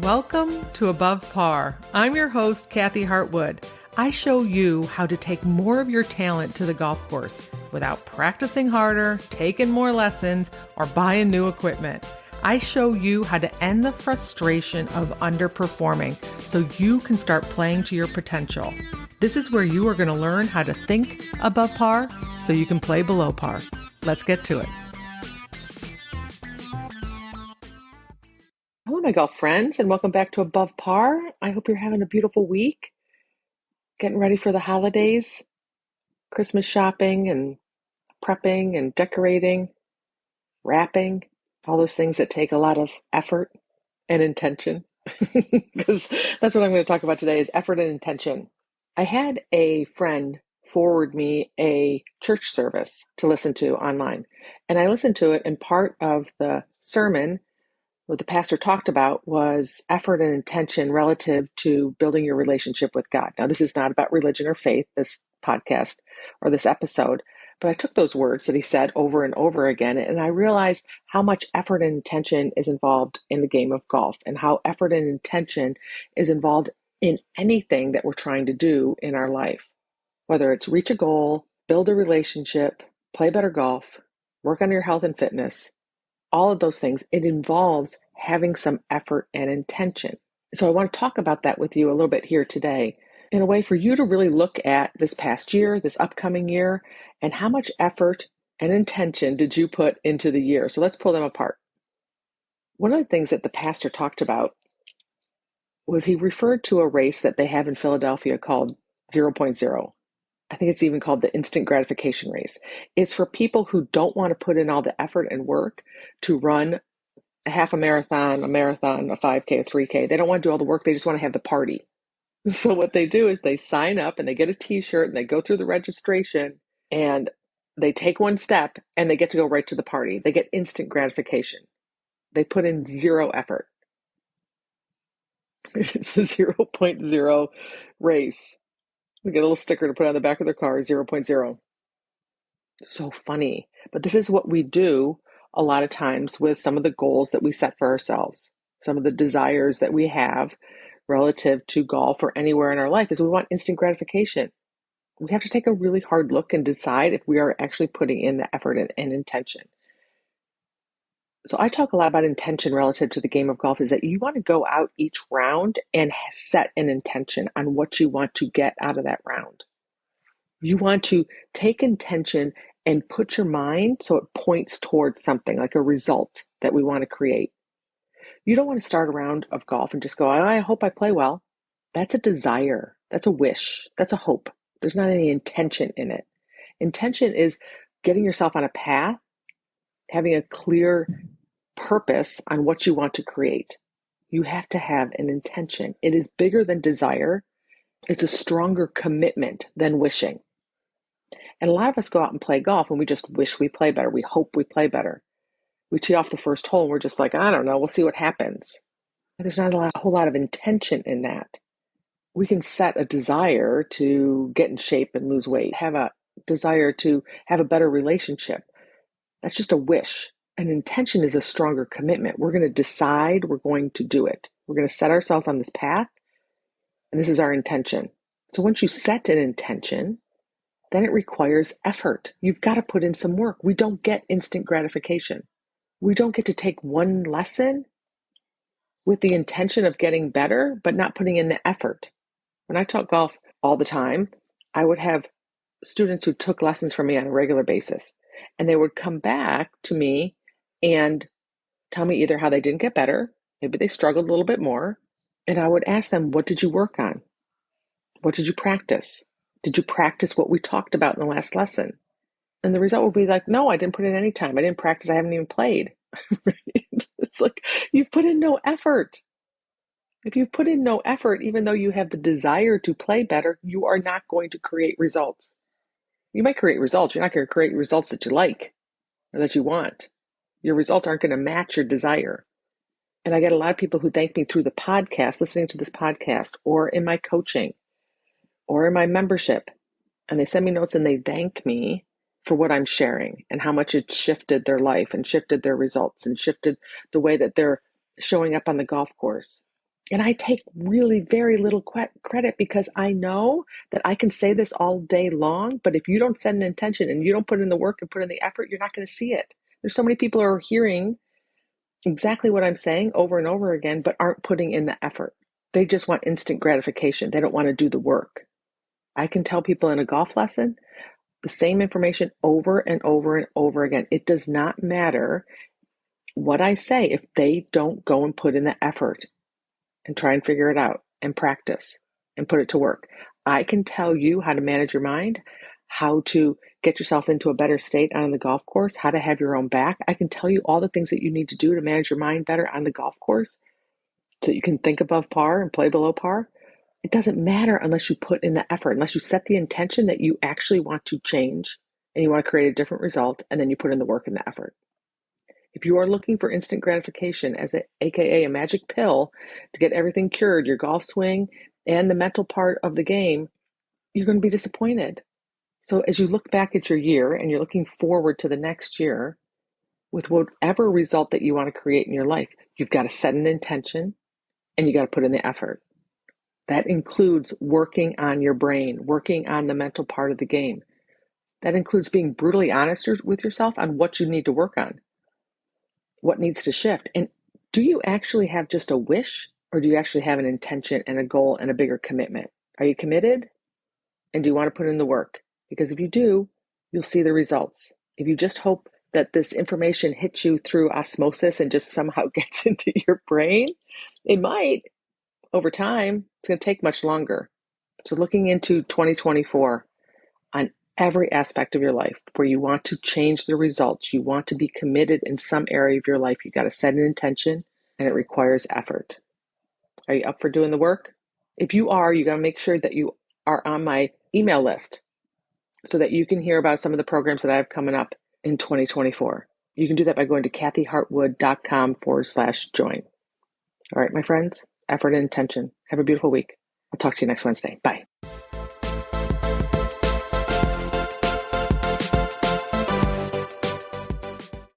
Welcome to Above Par. I'm your host, Kathy Hartwood. I show you how to take more of your talent to the golf course without practicing harder, taking more lessons, or buying new equipment. I show you how to end the frustration of underperforming so you can start playing to your potential. This is where you are going to learn how to think above par so you can play below par. Let's get to it. Hello, my golf friends, and welcome back to Above Par. I hope you're having a beautiful week, getting ready for the holidays, Christmas shopping and prepping and decorating, wrapping, all those things that take a lot of effort and intention. Because that's what I'm going to talk about today is effort and intention. I had a friend forward me a church service to listen to online, and I listened to it, and part of the sermon what the pastor talked about was effort and intention relative to building your relationship with God. Now, this is not about religion or faith, this podcast or this episode, but I took those words that he said over and over again, and I realized how much effort and intention is involved in the game of golf and how effort and intention is involved in anything that we're trying to do in our life, whether it's reach a goal, build a relationship, play better golf, work on your health and fitness. All of those things, it involves having some effort and intention. So I want to talk about that with you a little bit here today in a way for you to really look at this past year, this upcoming year, and how much effort and intention did you put into the year. So let's pull them apart. One of the things that the pastor talked about was he referred to a race that they have in Philadelphia called 0.0. I think it's even called the instant gratification race. It's for people who don't want to put in all the effort and work to run a half a marathon, a 5K, a 3K. They don't want to do all the work. They just want to have the party. So what they do is they sign up and they get a t-shirt and they go through the registration and they take one step and they get to go right to the party. They get instant gratification. They put in zero effort. It's a 0.0 race. They get a little sticker to put on the back of their car, 0.0. So funny. But this is what we do a lot of times with some of the goals that we set for ourselves, some of the desires that we have relative to golf or anywhere in our life is we want instant gratification. We have to take a really hard look and decide if we are actually putting in the effort and intention. So I talk a lot about intention relative to the game of golf is that you want to go out each round and set an intention on what you want to get out of that round. You want to take intention and put your mind so it points towards something like a result that we want to create. You don't want to start a round of golf and just go, I hope I play well. That's a desire. That's a wish. That's a hope. There's not any intention in it. Intention is getting yourself on a path, having a clear purpose on what you want to create. You have to have an intention. It is bigger than desire. It's a stronger commitment than wishing. And a lot of us go out and play golf and we just wish we play better. We hope we play better. We tee off the first hole and we're just like, I don't know, we'll see what happens. And there's not a whole lot of intention in that. We can set a desire to get in shape and lose weight, have a desire to have a better relationship. That's just a wish. An intention is a stronger commitment. We're going to decide we're going to do it. We're going to set ourselves on this path, and this is our intention. So once you set an intention, then it requires effort. You've got to put in some work. We don't get instant gratification. We don't get to take one lesson with the intention of getting better, but not putting in the effort. When I taught golf all the time, I would have students who took lessons from me on a regular basis, and they would come back to me and tell me either how they didn't get better, maybe they struggled a little bit more, and I would ask them, what did you work on? What did you practice? Did you practice what we talked about in the last lesson? And the result would be like, no, I didn't put in any time. I didn't practice. I haven't even played. It's like you've put in no effort. If you've put in no effort, even though you have the desire to play better, you are not going to create results. You might create results. You're not going to create results that you like or that you want. Your results aren't going to match your desire. And I get a lot of people who thank me through the podcast, listening to this podcast, or in my coaching, or in my membership. And they send me notes and they thank me for what I'm sharing and how much it shifted their life and shifted their results and shifted the way that they're showing up on the golf course. And I take really very little credit because I know that I can say this all day long, but if you don't set an intention and you don't put in the work and put in the effort, you're not going to see it. There's so many people who are hearing exactly what I'm saying over and over again, but aren't putting in the effort. They just want instant gratification. They don't want to do the work. I can tell people in a golf lesson the same information over and over and over again. It does not matter what I say if they don't go and put in the effort and try and figure it out and practice and put it to work. I can tell you how to manage your mind, how to get yourself into a better state on the golf course, how to have your own back. I can tell you all the things that you need to do to manage your mind better on the golf course so that you can think above par and play below par. It doesn't matter unless you put in the effort, unless you set the intention that you actually want to change and you want to create a different result, and then you put in the work and the effort. If you are looking for instant gratification, aka a magic pill to get everything cured, your golf swing and the mental part of the game, you're going to be disappointed. So as you look back at your year and you're looking forward to the next year with whatever result that you want to create in your life, you've got to set an intention and you got to put in the effort. That includes working on your brain, working on the mental part of the game. That includes being brutally honest with yourself on what you need to work on, what needs to shift. And do you actually have just a wish, or do you actually have an intention and a goal and a bigger commitment? Are you committed? And do you want to put in the work? Because if you do, you'll see the results. If you just hope that this information hits you through osmosis and just somehow gets into your brain, it might. Over time, it's going to take much longer. So looking into 2024 on every aspect of your life where you want to change the results, you want to be committed in some area of your life, you got to set an intention and it requires effort. Are you up for doing the work? If you are, you got to make sure that you are on my email list so that you can hear about some of the programs that I have coming up in 2024. You can do that by going to kathyhartwood.com/join. All right, my friends, effort and intention. Have a beautiful week. I'll talk to you next Wednesday. Bye.